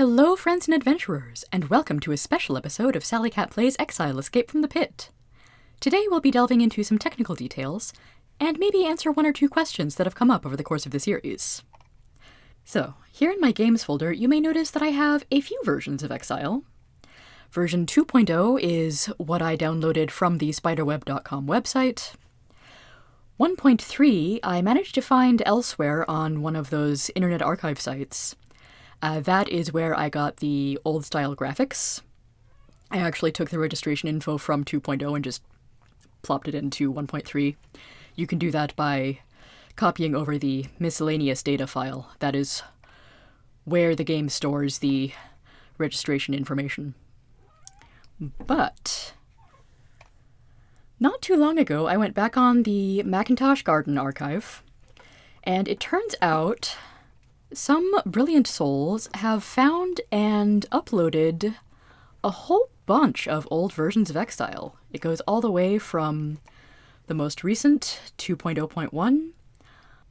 Hello friends and adventurers, and welcome to a special episode of Sally Cat Plays Exile Escape from the Pit. Today we'll be delving into some technical details, and maybe answer one or two questions that have come up over the course of the series. So, here in my games folder, you may notice that I have a few versions of Exile. Version 2.0 is what I downloaded from the spiderweb.com website. 1.3 I managed to find elsewhere on one of those Internet Archive sites. That is where I got the old-style graphics. I actually took the registration info from 2.0 and just plopped it into 1.3. You can do that by copying over the miscellaneous data file. That is where the game stores the registration information. But not too long ago, I went back on the Macintosh Garden archive, and it turns out some brilliant souls have found and uploaded a whole bunch of old versions of Exile. It goes all the way from the most recent 2.0.1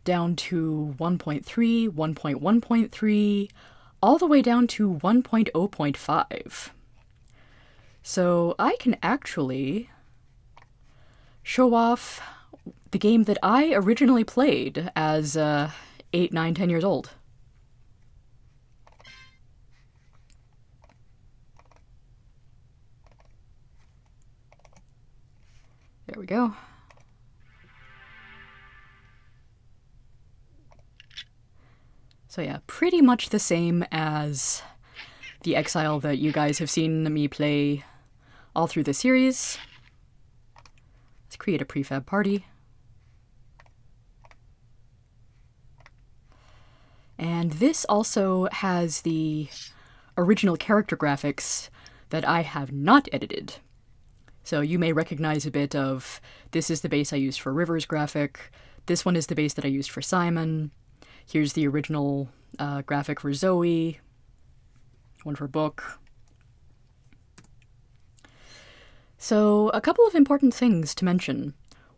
down to 1.3, 1.1.3, all the way down to 1.0.5. So I can actually show off the game that I originally played as 8, 9, 10 years old. There we go. So yeah, pretty much the same as the Exile that you guys have seen me play all through the series. Let's create a prefab party. And this also has the original character graphics that I have not edited. So you may recognize a bit of, this is the base I used for River's graphic, this one is the base that I used for Simon, here's the original graphic for Zoe, one for Book. So a couple of important things to mention.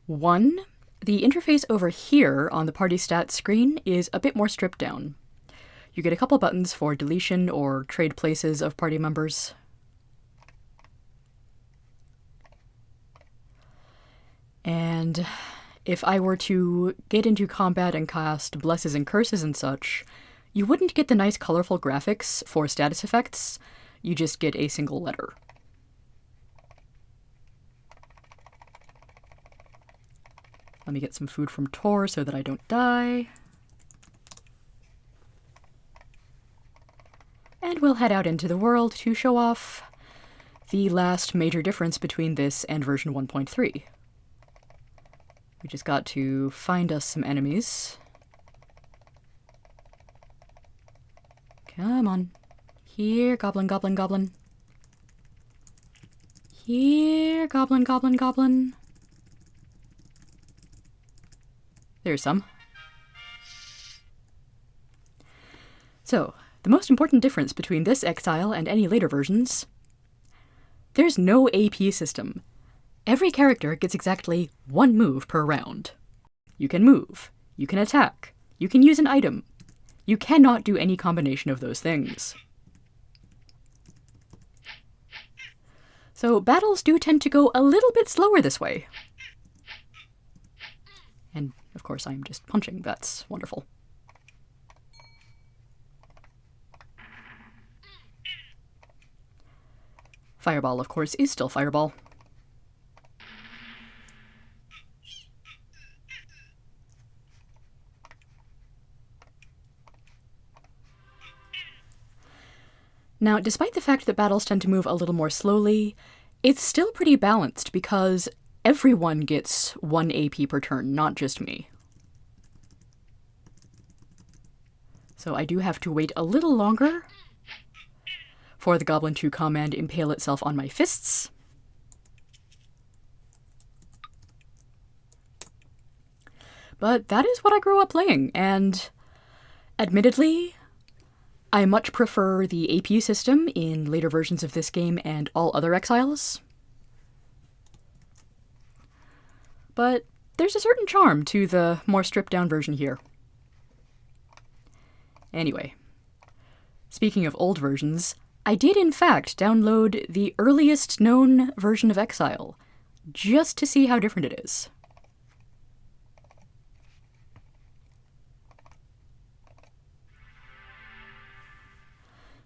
One, the interface over here on the party stats screen is a bit more stripped down. You get a couple buttons for deletion or trade places of party members. And if I were to get into combat and cast blesses and curses and such, you wouldn't get the nice colorful graphics for status effects, you just get a single letter. Let me get some food from Tor so that I don't die. And we'll head out into the world to show off the last major difference between this and version 1.3. We just got to find us some enemies. Come on. Here, goblin, goblin, goblin. Here, goblin, goblin, goblin. There's some. So, the most important difference between this Exile and any later versions, there's no AP system. Every character gets exactly one move per round. You can move, you can attack, you can use an item. You cannot do any combination of those things. So battles do tend to go a little bit slower this way. And of course I'm just punching, that's wonderful. Fireball, of course, is still Fireball. Now, despite the fact that battles tend to move a little more slowly, it's still pretty balanced because everyone gets 1 AP per turn, not just me. So I do have to wait a little longer for the goblin to come and impale itself on my fists. But that is what I grew up playing, and admittedly, I much prefer the AP system in later versions of this game and all other Exiles. But there's a certain charm to the more stripped down version here. Anyway, Speaking of old versions, I did in fact download the earliest known version of Exile, just to see how different it is.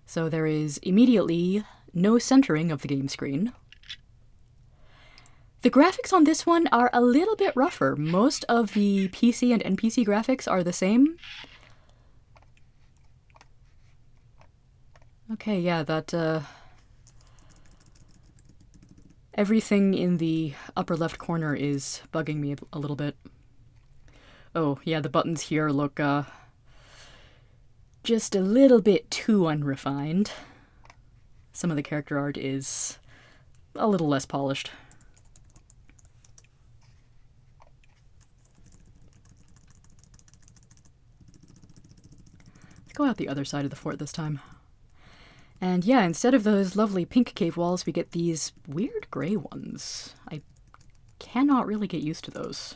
So there is immediately no centering of the game screen. The graphics on this one are a little bit rougher. Most of the PC and NPC graphics are the same. Okay, yeah, that, everything in the upper left corner is bugging me a little bit. Oh, yeah, the buttons here look, just a little bit too unrefined. Some of the character art is a little less polished. Let's go out the other side of the fort this time. And yeah, instead of those lovely pink cave walls, we get these weird gray ones. I cannot really get used to those.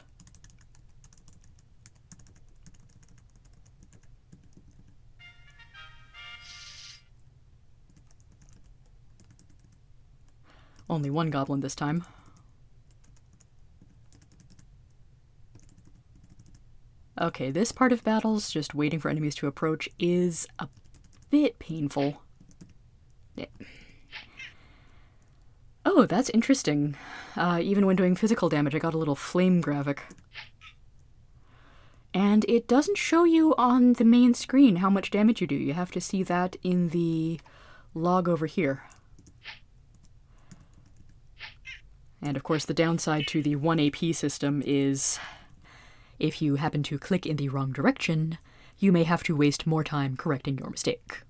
Only one goblin this time. Okay, this part of battles, just waiting for enemies to approach, is a bit painful. Oh, that's interesting. Even when doing physical damage, I got a little flame graphic. And it doesn't show you on the main screen how much damage you do. You have to see that in the log over here. And of course, the downside to the 1 AP system is if you happen to click in the wrong direction, you may have to waste more time correcting your mistake.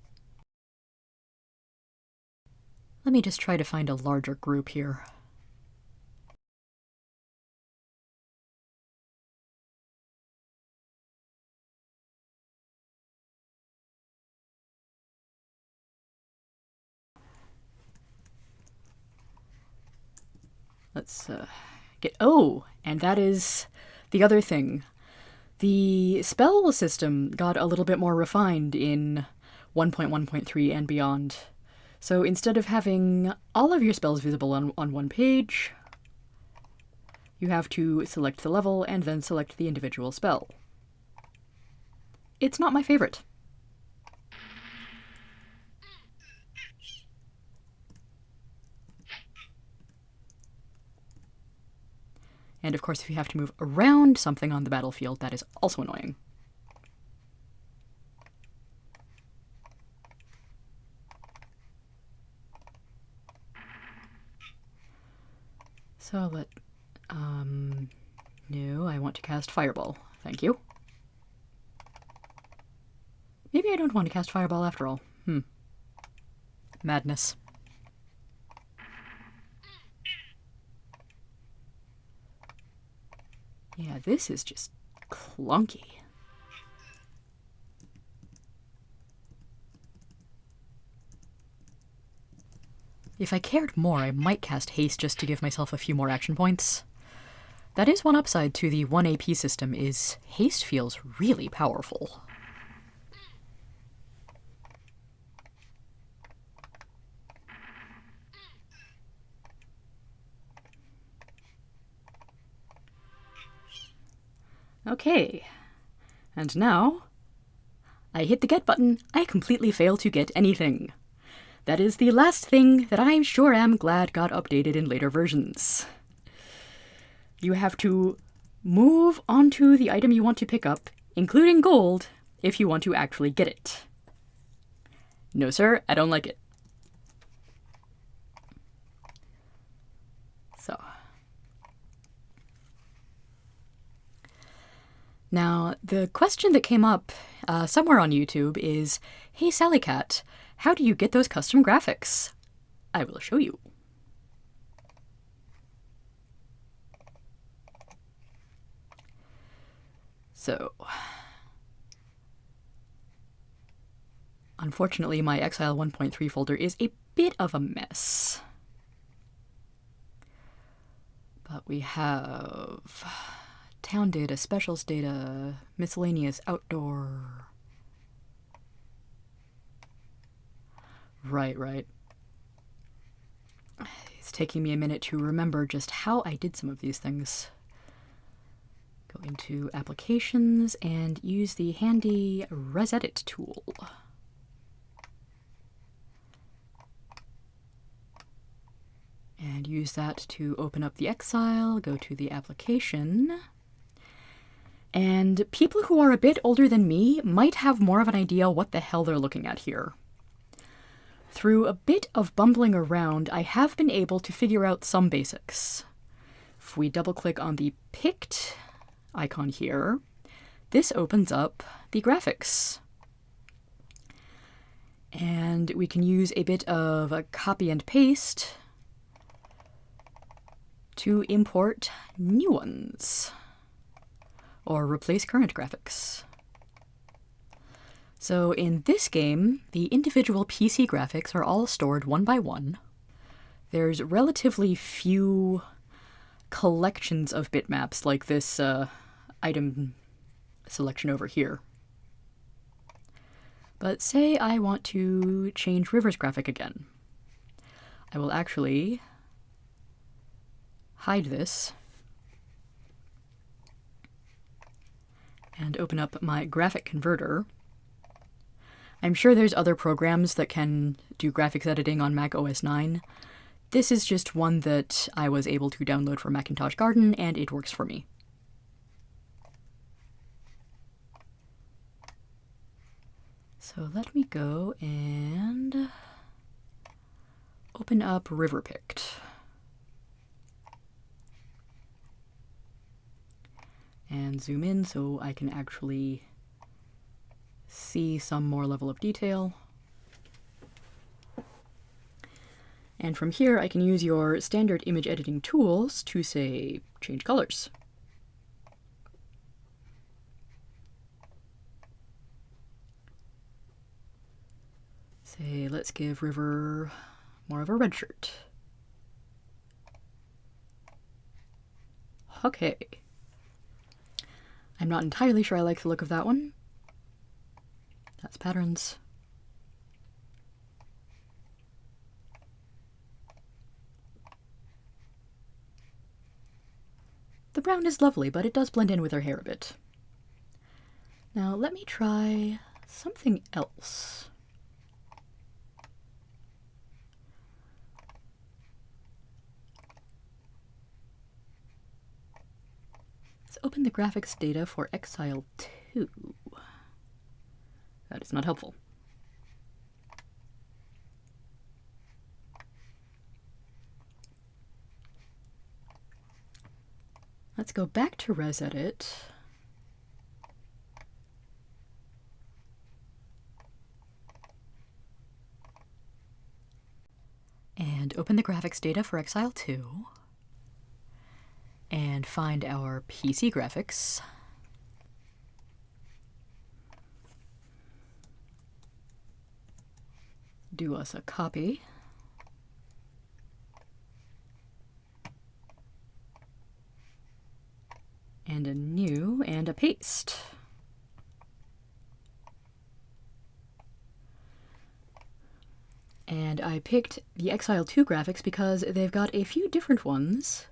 Let me just try to find a larger group here. Let's get... Oh! And that is the other thing. The spell system got a little bit more refined in 1.1.3 and beyond. So instead of having all of your spells visible on one page, you have to select the level and then select the individual spell. It's not my favorite. And of course, if you have to move around something on the battlefield, that is also annoying. So no, I want to cast Fireball. Thank you. Maybe I don't want to cast Fireball after all. Madness. Yeah, this is just clunky. If I cared more, I might cast Haste just to give myself a few more action points. That is one upside to the 1 AP system, is Haste feels really powerful. Okay, and now I hit the get button. I completely fail to get anything. That is the last thing that I sure am glad got updated in later versions. You have to move onto the item you want to pick up, including gold, if you want to actually get it. No, sir, I don't like it. So. Now, the question that came up somewhere on YouTube is, hey Sally Cat, how do you get those custom graphics? I will show you. So, unfortunately, my Exile 1.3 folder is a bit of a mess. But we have town data, specials data, miscellaneous outdoor. Right. It's taking me a minute to remember just how I did some of these things. Go into Applications and use the handy Resedit tool. And use that to open up the Exile, go to the application. And people who are a bit older than me might have more of an idea what the hell they're looking at here. Through a bit of bumbling around, I have been able to figure out some basics. If we double-click on the picked icon here, this opens up the graphics. And we can use a bit of a copy and paste to import new ones, or replace current graphics. So in this game, the individual PC graphics are all stored one by one. There's relatively few collections of bitmaps like this item selection over here. But say I want to change River's graphic again. I will actually hide this and open up my graphic converter. I'm sure there's other programs that can do graphics editing on Mac OS 9. This is just one that I was able to download from Macintosh Garden, and it works for me. So let me go and open up RiverPicked. And zoom in so I can actually see some more level of detail. And from here I can use your standard image editing tools to, say, change colors. Say, let's give River more of a red shirt. Okay. I'm not entirely sure I like the look of that one. That's patterns. The brown is lovely, but it does blend in with her hair a bit. Now let me try something else. Let's open the graphics data for Exile 2. That is not helpful. Let's go back to Resedit. And open the graphics data for Exile 2. And find our PC graphics. Do us a copy. And a new and a paste. And I picked the Exile 2 graphics because they've got a few different ones.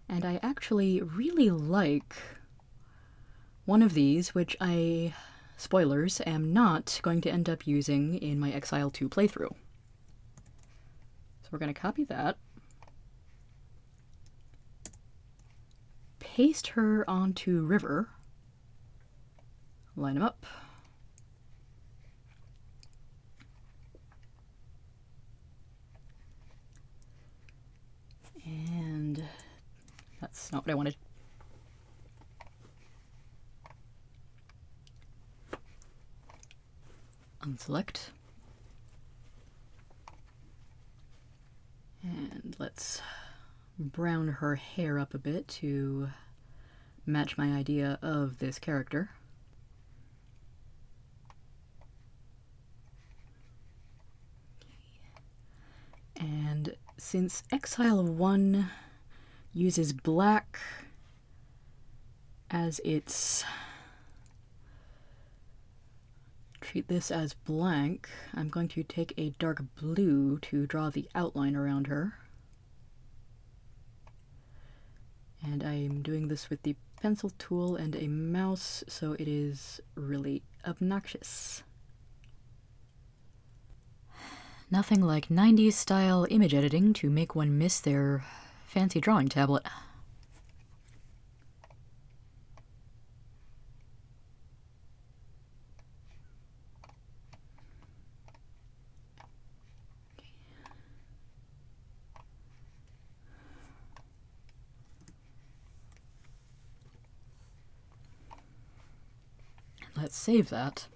And I actually really like one of these, which I, spoilers, am not going to end up using in my Exile 2 playthrough. So we're going to copy that. Paste her onto River. Line them up. And that's not what I wanted. Unselect. And let's brown her hair up a bit to match my idea of this character. And since Exile 1 uses black as its treat this as blank. I'm going to take a dark blue to draw the outline around her. And I'm doing this with the pencil tool and a mouse, so it is really obnoxious. Nothing like 90s style image editing to make one miss their fancy drawing tablet. Let's save that.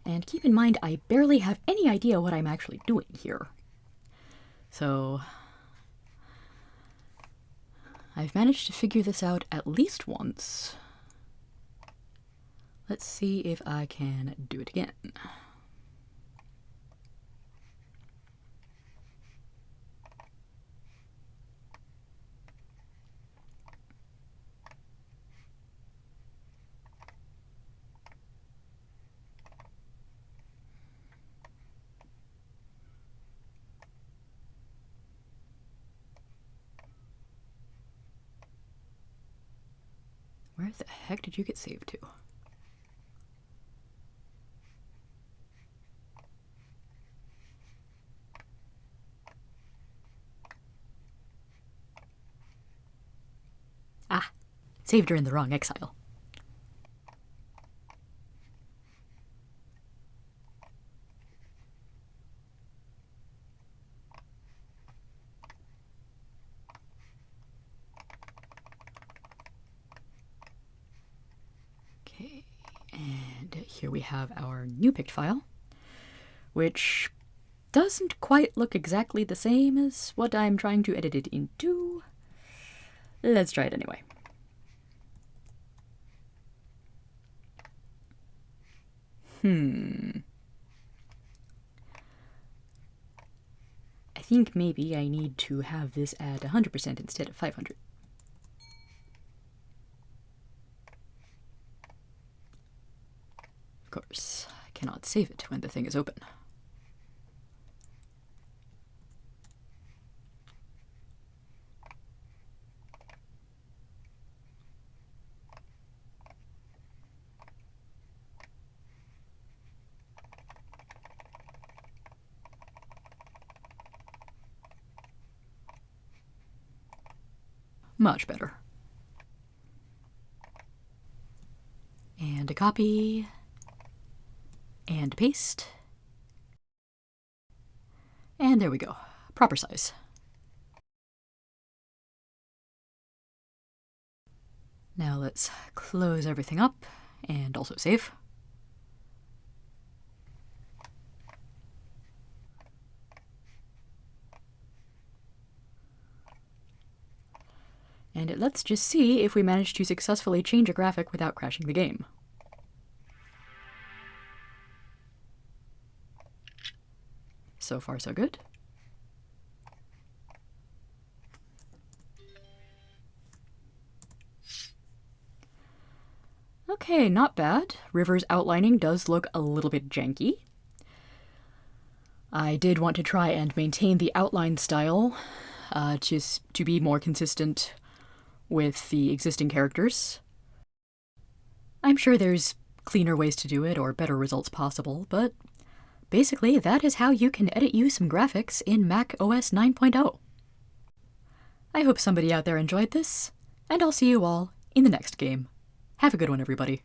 And keep in mind, I barely have any idea what I'm actually doing here. So I've managed to figure this out at least once. Let's see if I can do it again. Where the heck did you get saved to? Ah, saved her in the wrong Exile. Okay, and here we have our new picked file, which doesn't quite look exactly the same as what I'm trying to edit it into. Let's try it anyway. I think maybe I need to have this at 100% instead of 500. Of course, I cannot save it when the thing is open. Much better. And a copy. And paste. And there we go. Proper size. Now let's close everything up and also save. And let's just see if we manage to successfully change a graphic without crashing the game. So far, so good. Okay, not bad. River's outlining does look a little bit janky. I did want to try and maintain the outline style, just to be more consistent with the existing characters. I'm sure there's cleaner ways to do it or better results possible, but basically that is how you can edit you some graphics in Mac OS 9.0. I hope somebody out there enjoyed this, and I'll see you all in the next game. Have a good one, everybody.